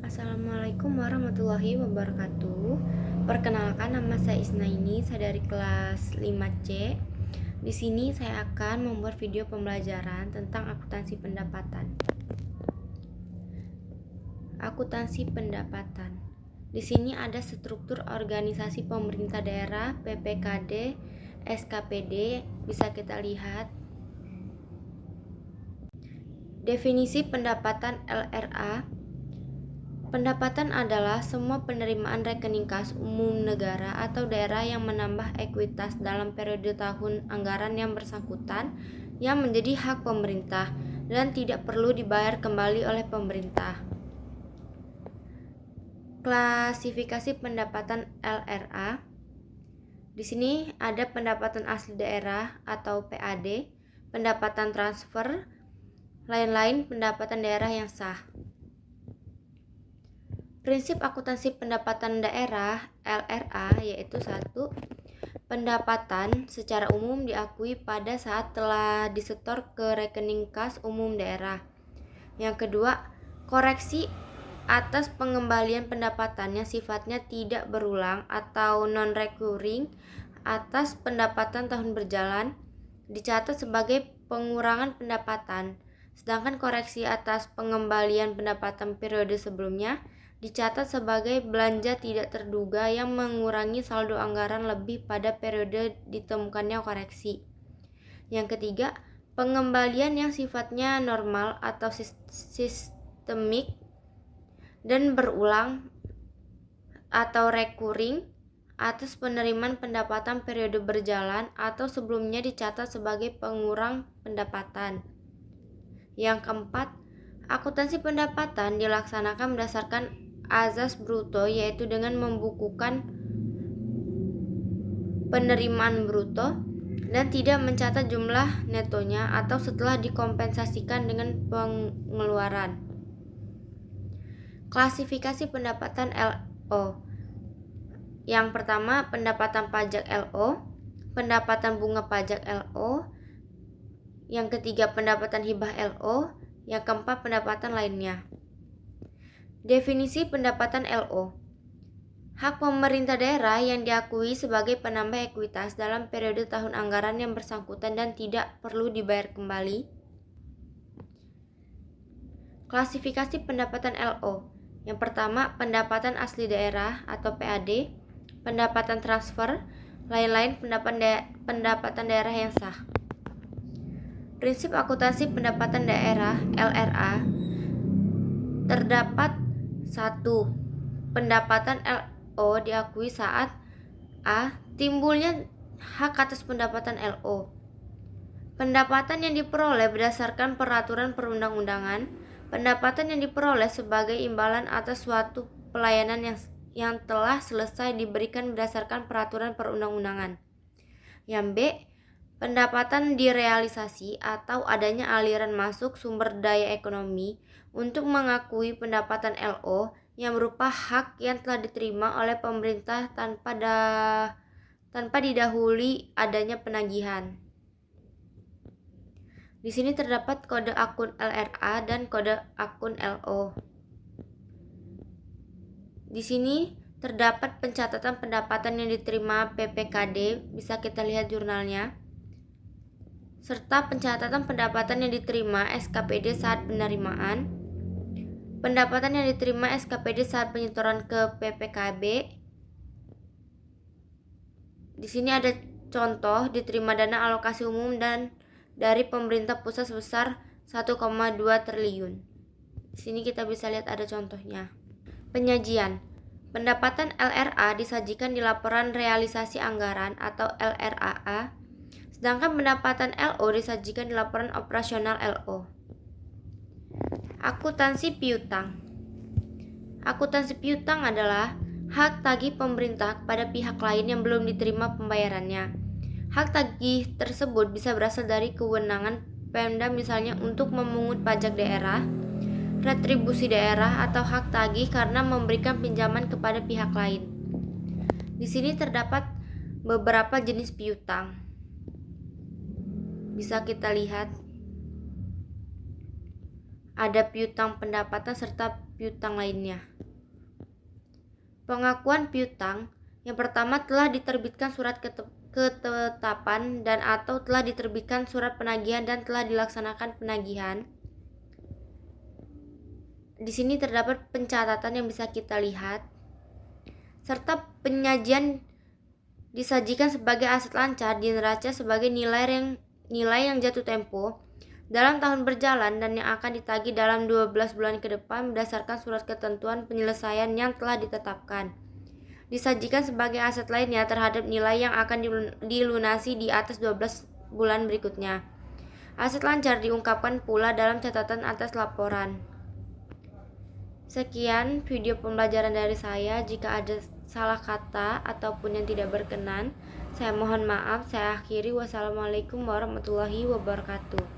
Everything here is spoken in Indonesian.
Assalamualaikum warahmatullahi wabarakatuh. Perkenalkan, nama saya Isnaini, saya dari kelas 5C. Di sini saya akan membuat video pembelajaran tentang akuntansi pendapatan. Akuntansi pendapatan. Di sini ada struktur organisasi pemerintah daerah, PPKD, SKPD, bisa kita lihat. Definisi pendapatan LRA. Pendapatan adalah semua penerimaan rekening kas umum negara atau daerah yang menambah ekuitas dalam periode tahun anggaran yang bersangkutan yang menjadi hak pemerintah dan tidak perlu dibayar kembali oleh pemerintah. Klasifikasi pendapatan LRA. Di sini ada pendapatan asli daerah atau PAD, pendapatan transfer, lain-lain pendapatan daerah yang sah. Prinsip akuntansi pendapatan daerah LRA yaitu 1. Pendapatan secara umum diakui pada saat telah disetor ke rekening kas umum daerah. Yang kedua, koreksi atas pengembalian pendapatan yang sifatnya tidak berulang atau non-recurring atas pendapatan tahun berjalan dicatat sebagai pengurangan pendapatan, sedangkan koreksi atas pengembalian pendapatan periode sebelumnya dicatat sebagai belanja tidak terduga yang mengurangi saldo anggaran lebih pada periode ditemukannya koreksi. Yang ketiga, pengembalian yang sifatnya normal atau sistemik dan berulang atau recurring atas penerimaan pendapatan periode berjalan atau sebelumnya dicatat sebagai pengurang pendapatan. Yang keempat, akuntansi pendapatan dilaksanakan berdasarkan azas bruto, yaitu dengan membukukan penerimaan bruto dan tidak mencatat jumlah netonya atau setelah dikompensasikan dengan pengeluaran. Klasifikasi pendapatan LO. Yang pertama, pendapatan pajak LO, pendapatan bunga pajak LO. Yang ketiga, pendapatan hibah LO. Yang keempat, pendapatan lainnya. Definisi pendapatan LO. Hak pemerintah daerah yang diakui sebagai penambah ekuitas dalam periode tahun anggaran yang bersangkutan dan tidak perlu dibayar kembali. Klasifikasi pendapatan LO. Yang pertama, pendapatan asli daerah atau PAD, pendapatan transfer, lain-lain pendapatan daerah yang sah. Prinsip akuntansi pendapatan daerah LRA. Terdapat 1. Pendapatan LO diakui saat A. Timbulnya hak atas pendapatan LO. Pendapatan yang diperoleh berdasarkan peraturan perundang-undangan. Pendapatan yang diperoleh sebagai imbalan atas suatu pelayanan yang telah selesai diberikan berdasarkan peraturan perundang-undangan. Yang B. Pendapatan direalisasi atau adanya aliran masuk sumber daya ekonomi untuk mengakui pendapatan LO yang berupa hak yang telah diterima oleh pemerintah tanpa didahului adanya penagihan. Di sini terdapat kode akun LRA dan kode akun LO. Di sini terdapat pencatatan pendapatan yang diterima PPKD, bisa kita lihat jurnalnya, serta pencatatan pendapatan yang diterima SKPD saat penerimaan, pendapatan yang diterima SKPD saat penyetoran ke PPKB. Di sini ada contoh diterima dana alokasi umum dan dari pemerintah pusat sebesar 1,2 triliun. Di sini kita bisa lihat ada contohnya. Penyajian. Pendapatan LRA disajikan di laporan realisasi anggaran atau LRAA, sedangkan pendapatan LO disajikan di laporan operasional LO. Akuntansi piutang. Akuntansi piutang adalah hak tagih pemerintah kepada pihak lain yang belum diterima pembayarannya. Hak tagih tersebut bisa berasal dari kewenangan Pemda, misalnya untuk memungut pajak daerah, retribusi daerah, atau hak tagih karena memberikan pinjaman kepada pihak lain. Di sini terdapat beberapa jenis piutang. Bisa kita lihat. Ada piutang pendapatan serta piutang lainnya. Pengakuan piutang yang pertama, telah diterbitkan surat ketetapan dan atau telah diterbitkan surat penagihan dan telah dilaksanakan penagihan. Di sini terdapat pencatatan yang bisa kita lihat, serta penyajian disajikan sebagai aset lancar di neraca sebagai nilai yang jatuh tempo dalam tahun berjalan dan yang akan ditagih dalam 12 bulan ke depan berdasarkan surat ketentuan penyelesaian yang telah ditetapkan. Disajikan sebagai aset lainnya terhadap nilai yang akan dilunasi di atas 12 bulan berikutnya. Aset lancar diungkapkan pula dalam catatan atas laporan. Sekian video pembelajaran dari saya. Jika ada salah kata ataupun yang tidak berkenan, saya mohon maaf. Saya akhiri. Wassalamualaikum warahmatullahi wabarakatuh.